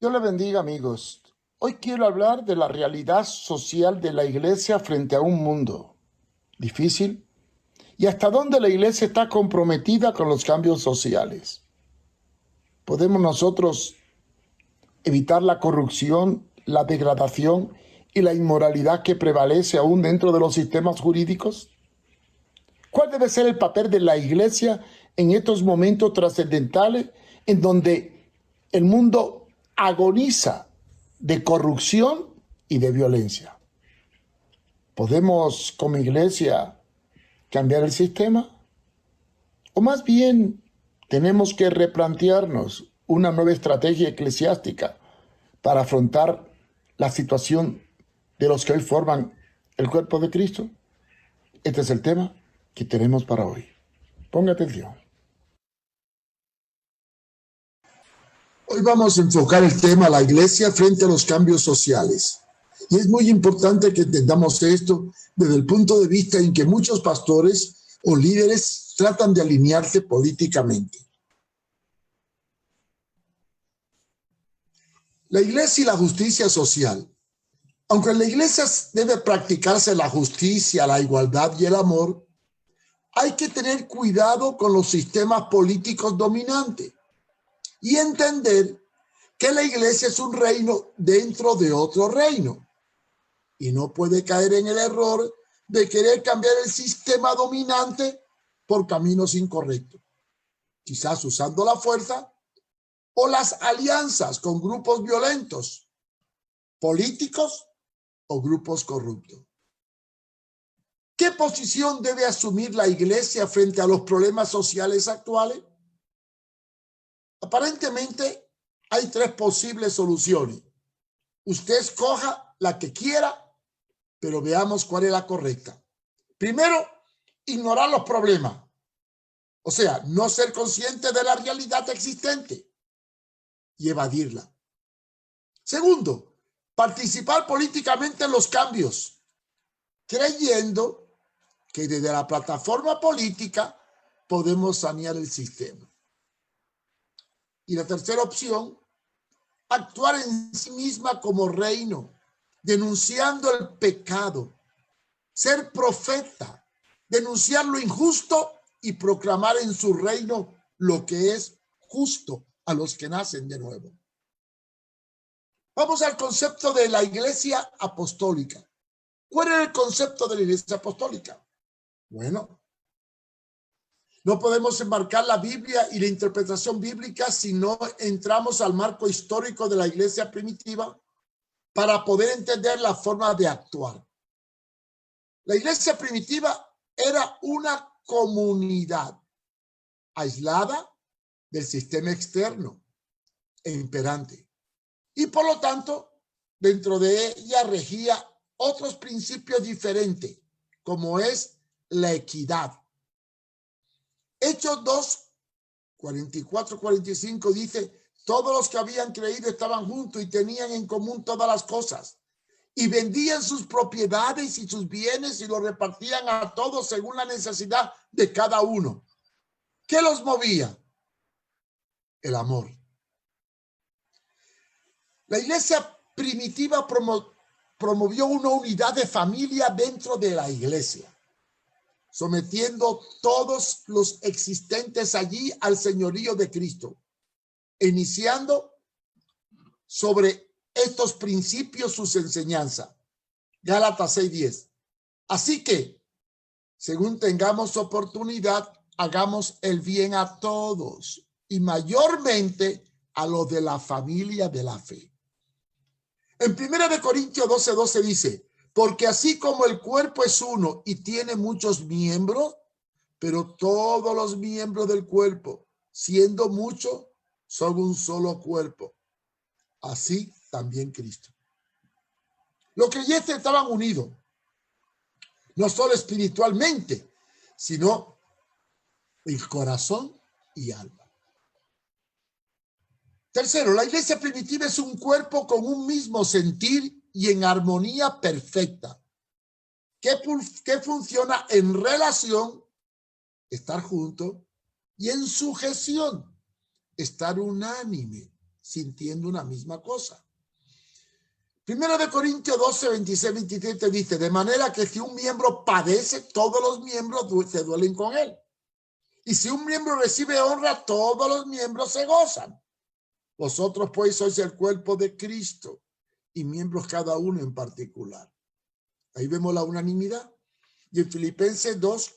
Dios le bendiga, amigos. Hoy quiero hablar de la realidad social de la iglesia frente a un mundo difícil y hasta dónde la iglesia está comprometida con los cambios sociales. ¿Podemos nosotros evitar la corrupción, la degradación y la inmoralidad que prevalece aún dentro de los sistemas jurídicos? ¿Cuál debe ser el papel de la iglesia en estos momentos trascendentales en donde el mundo agoniza de corrupción y de violencia? ¿Podemos como iglesia cambiar el sistema? ¿O más bien tenemos que replantearnos una nueva estrategia eclesiástica para afrontar la situación de los que hoy forman el cuerpo de Cristo? Este es el tema que tenemos para hoy. Ponga atención. Hoy vamos a enfocar el tema la iglesia frente a los cambios sociales. Y es muy importante que entendamos esto desde el punto de vista en que muchos pastores o líderes tratan de alinearse políticamente. La iglesia y la justicia social. Aunque en la iglesia debe practicarse la justicia, la igualdad y el amor, hay que tener cuidado con los sistemas políticos dominantes y entender que la iglesia es un reino dentro de otro reino y no puede caer en el error de querer cambiar el sistema dominante por caminos incorrectos, quizás usando la fuerza o las alianzas con grupos violentos, políticos o grupos corruptos. ¿Qué posición debe asumir la iglesia frente a los problemas sociales actuales? Aparentemente hay tres posibles soluciones. Usted escoja la que quiera, pero veamos cuál es la correcta. Primero, ignorar los problemas. O sea, no ser consciente de la realidad existente y evadirla. Segundo, participar políticamente en los cambios, creyendo que desde la plataforma política podemos sanear el sistema. Y la tercera opción, actuar en sí misma como reino, denunciando el pecado, ser profeta, denunciar lo injusto y proclamar en su reino lo que es justo a los que nacen de nuevo. Vamos al concepto de la iglesia apostólica. ¿Cuál es el concepto de la iglesia apostólica? Bueno, no podemos enmarcar la Biblia y la interpretación bíblica si no entramos al marco histórico de la iglesia primitiva para poder entender la forma de actuar. La iglesia primitiva era una comunidad aislada del sistema externo e imperante. Y por lo tanto, dentro de ella regía otros principios diferentes, como es la equidad. Hechos 2, 44-45 dice, todos los que habían creído estaban juntos y tenían en común todas las cosas. Y vendían sus propiedades y sus bienes y los repartían a todos según la necesidad de cada uno. ¿Qué los movía? El amor. La iglesia primitiva promovió una unidad de familia dentro de la iglesia, sometiendo todos los existentes allí al señorío de Cristo, iniciando sobre estos principios sus enseñanzas. Gálatas 6:10. Así que, según tengamos oportunidad, hagamos el bien a todos y mayormente a los de la familia de la fe. En 1 Corintios 12:12 dice, porque así como el cuerpo es uno y tiene muchos miembros, pero todos los miembros del cuerpo, siendo muchos, son un solo cuerpo. Así también Cristo. Los creyentes estaban unidos, no solo espiritualmente, sino en corazón y alma. Tercero, la iglesia primitiva es un cuerpo con un mismo sentir y en armonía perfecta, que funciona en relación, estar juntos, y en sujeción, estar unánime, sintiendo una misma cosa. Primero de Corintios 12, 26, 27 dice, de manera que si un miembro padece, todos los miembros se duelen con él. Y si un miembro recibe honra, todos los miembros se gozan. Vosotros pues sois el cuerpo de Cristo y miembros cada uno en particular. Ahí vemos la unanimidad. Y en Filipenses 2,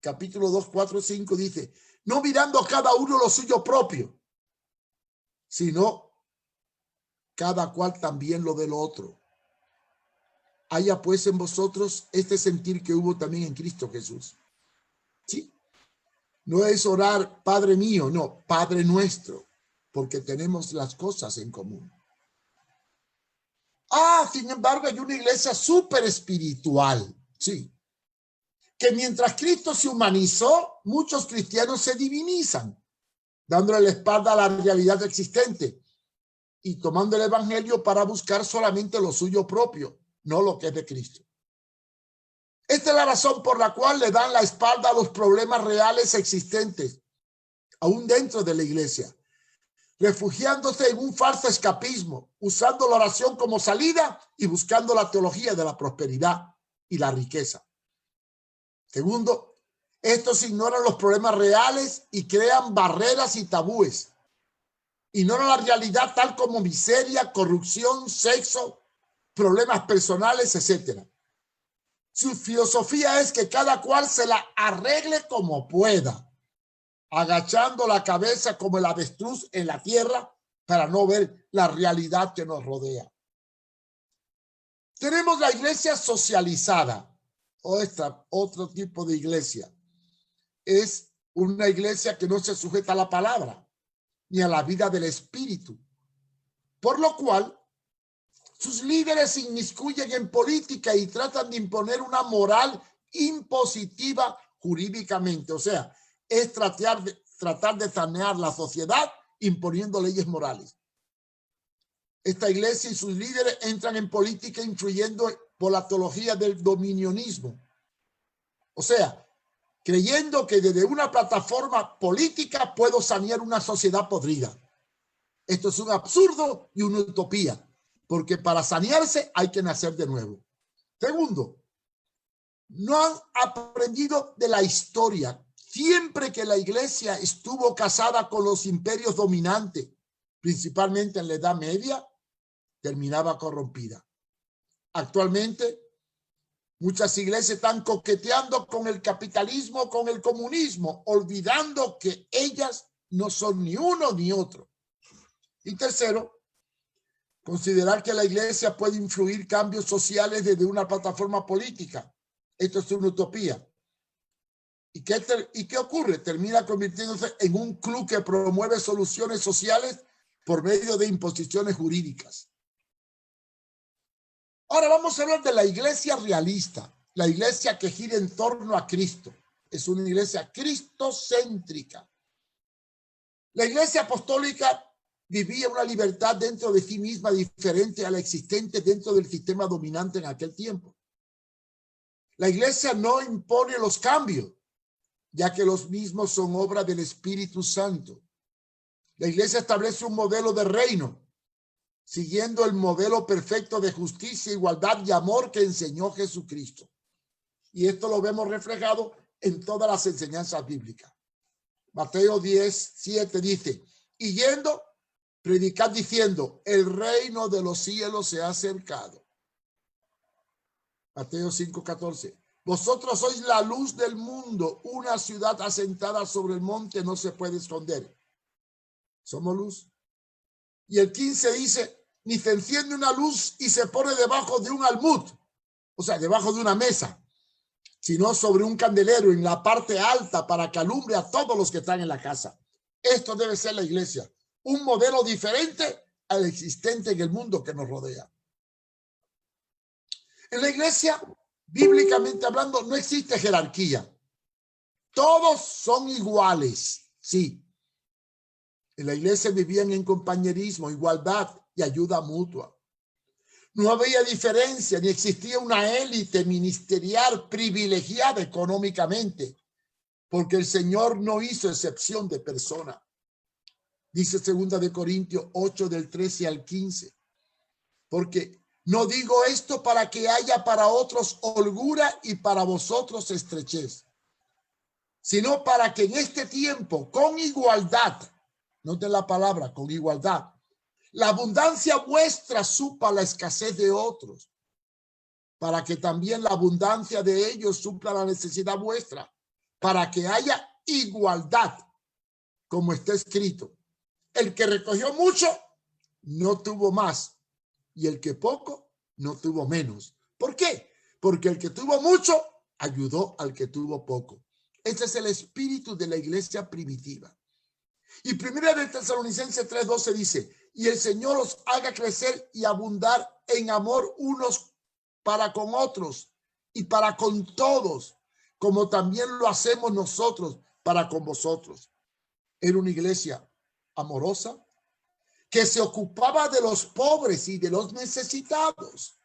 capítulo 2, 4, 5 dice, no mirando cada uno lo suyo propio, sino cada cual también lo del otro. Haya pues en vosotros este sentir que hubo también en Cristo Jesús. ¿Sí? No es orar Padre mío, no, Padre nuestro, porque tenemos las cosas en común. Sin embargo, hay una iglesia súper espiritual, sí, que mientras Cristo se humanizó, muchos cristianos se divinizan, dándole la espalda a la realidad existente y tomando el evangelio para buscar solamente lo suyo propio, no lo que es de Cristo. Esta es la razón por la cual le dan la espalda a los problemas reales existentes, aún dentro de la iglesia, refugiándose en un falso escapismo, usando la oración como salida y buscando la teología de la prosperidad y la riqueza. Segundo, estos ignoran los problemas reales y crean barreras y tabúes. Ignoran la realidad tal como miseria, corrupción, sexo, problemas personales, etc. Su filosofía es que cada cual se la arregle como pueda, agachando la cabeza como el avestruz en la tierra para no ver la realidad que nos rodea. Tenemos la iglesia socializada, o otro tipo de iglesia. Es una iglesia que no se sujeta a la palabra ni a la vida del espíritu, por lo cual sus líderes se inmiscuyen en política y tratan de imponer una moral impositiva jurídicamente. O sea, es tratar de sanear la sociedad imponiendo leyes morales. Esta iglesia y sus líderes entran en política influyendo por la teología del dominionismo. O sea, creyendo que desde una plataforma política puedo sanear una sociedad podrida. Esto es un absurdo y una utopía, porque para sanearse hay que nacer de nuevo. Segundo, no han aprendido de la historia. Siempre que la iglesia estuvo casada con los imperios dominantes, principalmente en la Edad Media, terminaba corrompida. Actualmente, muchas iglesias están coqueteando con el capitalismo, con el comunismo, olvidando que ellas no son ni uno ni otro. Y tercero, considerar que la iglesia puede influir cambios sociales desde una plataforma política. Esto es una utopía. ¿Y qué ocurre? Termina convirtiéndose en un club que promueve soluciones sociales por medio de imposiciones jurídicas. Ahora vamos a hablar de la iglesia realista, la iglesia que gira en torno a Cristo. Es una iglesia cristocéntrica. La iglesia apostólica vivía una libertad dentro de sí misma diferente a la existente dentro del sistema dominante en aquel tiempo. La iglesia no impone los cambios, ya que los mismos son obra del Espíritu Santo. La iglesia establece un modelo de reino, siguiendo el modelo perfecto de justicia, igualdad y amor que enseñó Jesucristo. Y esto lo vemos reflejado en todas las enseñanzas bíblicas. Mateo 10, 7 dice, y yendo, predicad diciendo, el reino de los cielos se ha acercado. Mateo 5, 14. Vosotros sois la luz del mundo, una ciudad asentada sobre el monte no se puede esconder. Somos luz. Y el 15 dice, ni se enciende una luz y se pone debajo de un almud, o sea, debajo de una mesa, sino sobre un candelero en la parte alta para que alumbre a todos los que están en la casa. Esto debe ser la iglesia, un modelo diferente al existente en el mundo que nos rodea. En la iglesia, bíblicamente hablando, no existe jerarquía. Todos son iguales, sí. En la iglesia vivían en compañerismo, igualdad y ayuda mutua. No había diferencia ni existía una élite ministerial privilegiada económicamente, porque el Señor no hizo excepción de persona. Dice 2 Corintios 8 del 13 al 15. Porque no digo esto para que haya para otros holgura y para vosotros estrechez, sino para que en este tiempo con igualdad, noten la palabra, con igualdad, la abundancia vuestra supla la escasez de otros, para que también la abundancia de ellos supla la necesidad vuestra, para que haya igualdad, como está escrito. El que recogió mucho, no tuvo más, y el que poco, no tuvo menos. ¿Por qué? Porque el que tuvo mucho, ayudó al que tuvo poco. Este es el espíritu de la iglesia primitiva. Y primera de Tesalonicenses 3:12 dice, y el Señor os haga crecer y abundar en amor unos para con otros y para con todos, como también lo hacemos nosotros para con vosotros. Era una iglesia amorosa que se ocupaba de los pobres y de los necesitados.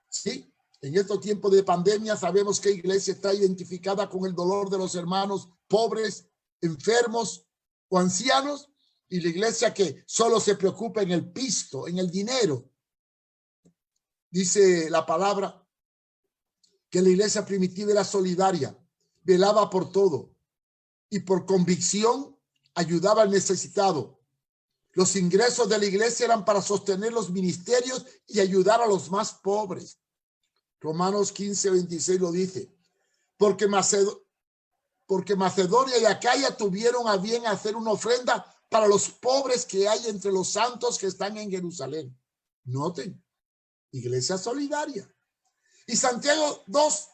Sí, en estos tiempos de pandemia sabemos que la iglesia está identificada con el dolor de los hermanos pobres, enfermos o ancianos, y la iglesia que solo se preocupa en el pisto, en el dinero. Dice la palabra que la iglesia primitiva era solidaria, velaba por todo y por convicción ayudaba al necesitado. Los ingresos de la iglesia eran para sostener los ministerios y ayudar a los más pobres. Romanos 15:26 lo dice. Porque Macedonia y Acaya tuvieron a bien hacer una ofrenda para los pobres que hay entre los santos que están en Jerusalén. Noten, iglesia solidaria. Y Santiago 2,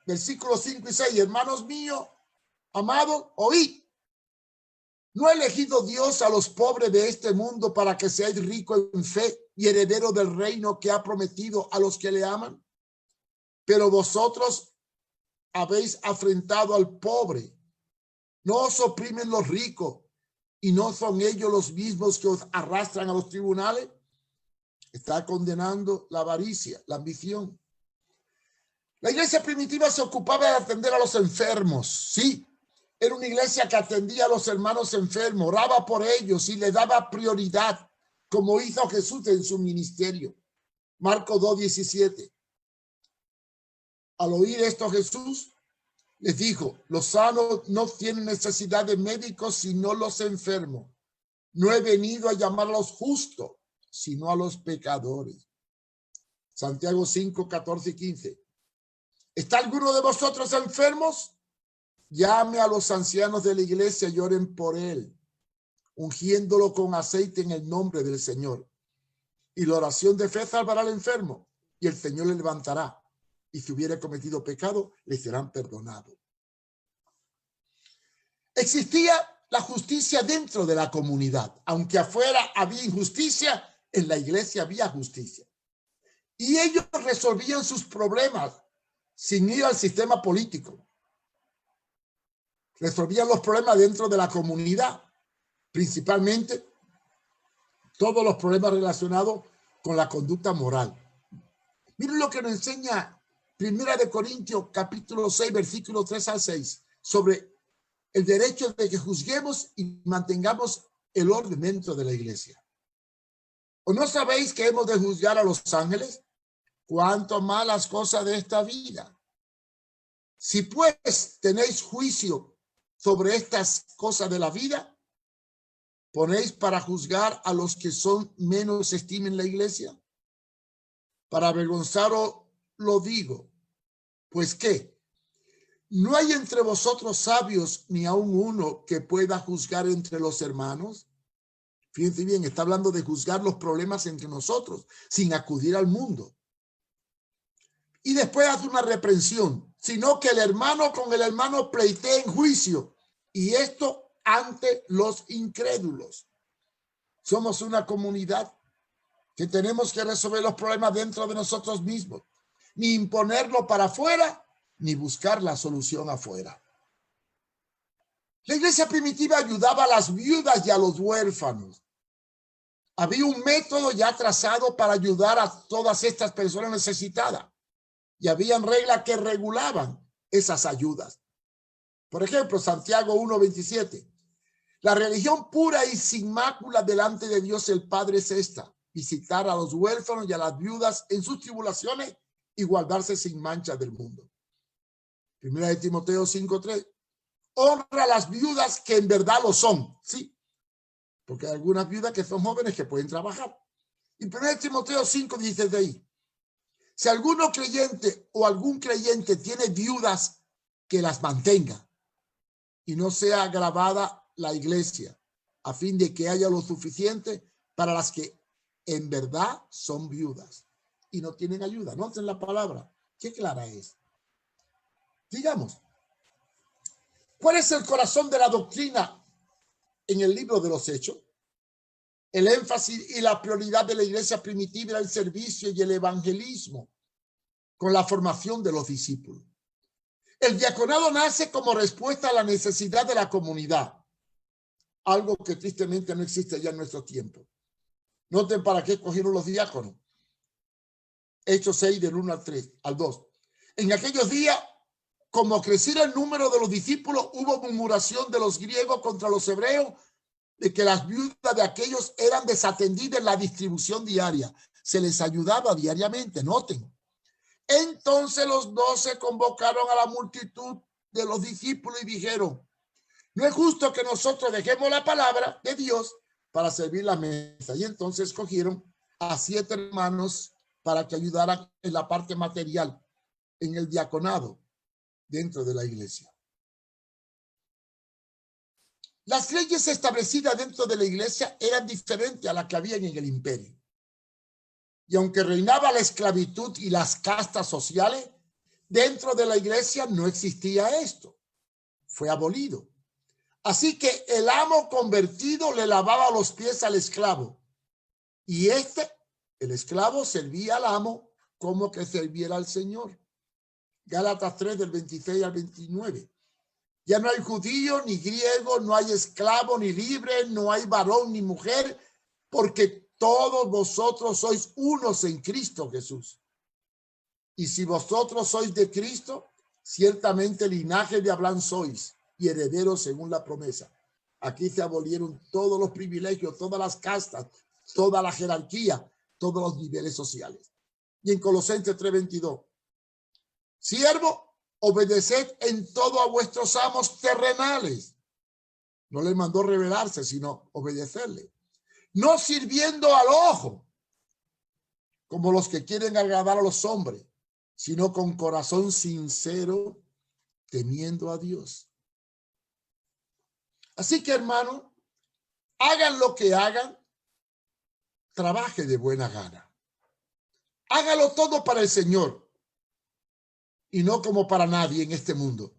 versículos 5 y 6, hermanos míos, amados, oíd. ¿No ha elegido Dios a los pobres de este mundo para que seáis ricos en fe y herederos del reino que ha prometido a los que le aman? Pero vosotros habéis afrentado al pobre. No os oprimen los ricos y no son ellos los mismos que os arrastran a los tribunales. Está condenando la avaricia, la ambición. La iglesia primitiva se ocupaba de atender a los enfermos, sí. Era una iglesia que atendía a los hermanos enfermos, oraba por ellos y le daba prioridad, como hizo Jesús en su ministerio. Marcos 2:17. Al oír esto Jesús les dijo, los sanos no tienen necesidad de médicos, sino los enfermos. No he venido a llamar a los justos, sino a los pecadores. Santiago 5:14 y 15. ¿Está alguno de vosotros enfermos? Llame a los ancianos de la iglesia y oren por él, ungiéndolo con aceite en el nombre del Señor. Y la oración de fe salvará al enfermo, y el Señor le levantará. Y si hubiera cometido pecado, le serán perdonados. Existía la justicia dentro de la comunidad. Aunque afuera había injusticia, en la iglesia había justicia. Y ellos resolvían sus problemas sin ir al sistema político. Resolvían los problemas dentro de la comunidad, principalmente todos los problemas relacionados con la conducta moral. Miren lo que nos enseña 1 Corintios capítulo 6, versículos 3 al 6, sobre el derecho de que juzguemos y mantengamos el orden dentro de la iglesia. ¿O no sabéis que hemos de juzgar a los ángeles? Cuánto más las cosas de esta vida. Si pues tenéis juicio sobre estas cosas de la vida, ¿ponéis para juzgar a los que son menos estimen la iglesia? Para avergonzaros lo digo, pues ¿qué? ¿No hay entre vosotros sabios ni aun uno que pueda juzgar entre los hermanos? Fíjense bien, está hablando de juzgar los problemas entre nosotros, sin acudir al mundo. Y después hace una reprensión, sino que el hermano con el hermano pleitee en juicio, y esto ante los incrédulos. Somos una comunidad que tenemos que resolver los problemas dentro de nosotros mismos, ni imponerlo para afuera, ni buscar la solución afuera. La iglesia primitiva ayudaba a las viudas y a los huérfanos. Había un método ya trazado para ayudar a todas estas personas necesitadas. Y habían reglas que regulaban esas ayudas. Por ejemplo, Santiago 1:27. La religión pura y sin mácula delante de Dios el Padre es esta: visitar a los huérfanos y a las viudas en sus tribulaciones y guardarse sin mancha del mundo. Primera de Timoteo 5:3. Honra a las viudas que en verdad lo son. Sí, porque hay algunas viudas que son jóvenes que pueden trabajar. Y primera de Timoteo 5 dice de ahí: si alguno creyente o algún creyente tiene viudas, que las mantenga y no sea agravada la iglesia, a fin de que haya lo suficiente para las que en verdad son viudas y no tienen ayuda. Noten la palabra, qué clara es. Digamos, ¿cuál es el corazón de la doctrina en el libro de los Hechos? El énfasis y la prioridad de la iglesia primitiva era el servicio y el evangelismo con la formación de los discípulos. El diaconado nace como respuesta a la necesidad de la comunidad, algo que tristemente no existe ya en nuestro tiempo. Noten para qué escogieron los diáconos. Hechos 6 del 1 al 2. En aquellos días, como creciera el número de los discípulos, hubo murmuración de los griegos contra los hebreos de que las viudas de aquellos eran desatendidas en la distribución diaria. Se les ayudaba diariamente, noten. Entonces los 12 convocaron a la multitud de los discípulos y dijeron: no es justo que nosotros dejemos la palabra de Dios para servir la mesa. Y entonces escogieron a 7 hermanos para que ayudaran en la parte material, en el diaconado dentro de la iglesia. Las leyes establecidas dentro de la iglesia eran diferentes a las que habían en el imperio. Y aunque reinaba la esclavitud y las castas sociales, dentro de la iglesia no existía esto. Fue abolido. Así que el amo convertido le lavaba los pies al esclavo. Y el esclavo, servía al amo como que sirviera al Señor. Gálatas 3 del 26 al 29. Ya no hay judío ni griego, no hay esclavo ni libre, no hay varón ni mujer, porque todos vosotros sois unos en Cristo Jesús. Y si vosotros sois de Cristo, ciertamente linaje de Abraham sois y herederos según la promesa. Aquí se abolieron todos los privilegios, todas las castas, toda la jerarquía, todos los niveles sociales. Y en Colosenses 3:22, siervo, obedeced en todo a vuestros amos terrenales. No les mandó rebelarse, sino obedecerle. No sirviendo al ojo, como los que quieren agradar a los hombres, sino con corazón sincero, temiendo a Dios. Así que, hermano, hagan lo que hagan, trabaje de buena gana. Hágalo todo para el Señor y no como para nadie en este mundo.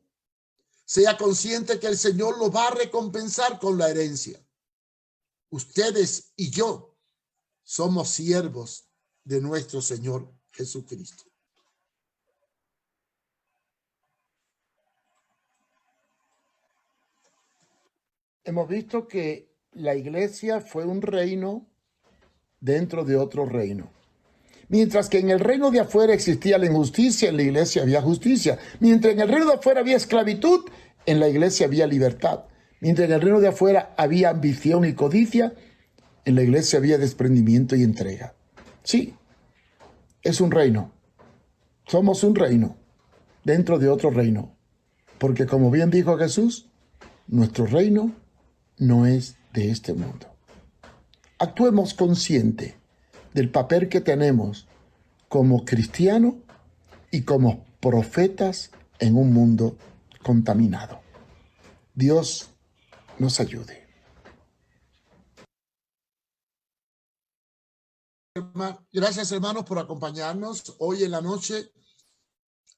Sea consciente que el Señor lo va a recompensar con la herencia. Ustedes y yo somos siervos de nuestro Señor Jesucristo. Hemos visto que la iglesia fue un reino dentro de otro reino. Mientras que en el reino de afuera existía la injusticia, en la iglesia había justicia. Mientras en el reino de afuera había esclavitud, en la iglesia había libertad. Mientras en el reino de afuera había ambición y codicia, en la iglesia había desprendimiento y entrega. Sí, es un reino. Somos un reino dentro de otro reino. Porque como bien dijo Jesús, nuestro reino no es de este mundo. Actuemos consciente del papel que tenemos como cristianos y como profetas en un mundo contaminado. Dios nos ayude. Gracias, hermanos, por acompañarnos. Hoy en la noche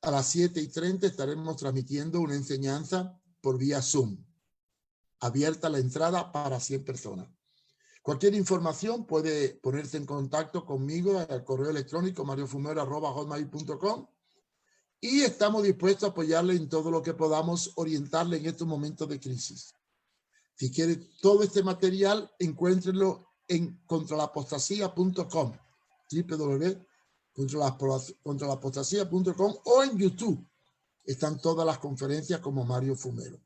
a las 7:30 estaremos transmitiendo una enseñanza por vía Zoom. Abierta la entrada para 100 personas. Cualquier información puede ponerse en contacto conmigo al correo electrónico mariofumero@hotmail.com y estamos dispuestos a apoyarle en todo lo que podamos, orientarle en estos momentos de crisis. Si quiere todo este material, encuéntrenlo en contralapostasía.com, www.contralapostasía.com, o en YouTube. Están todas las conferencias como Mario Fumero.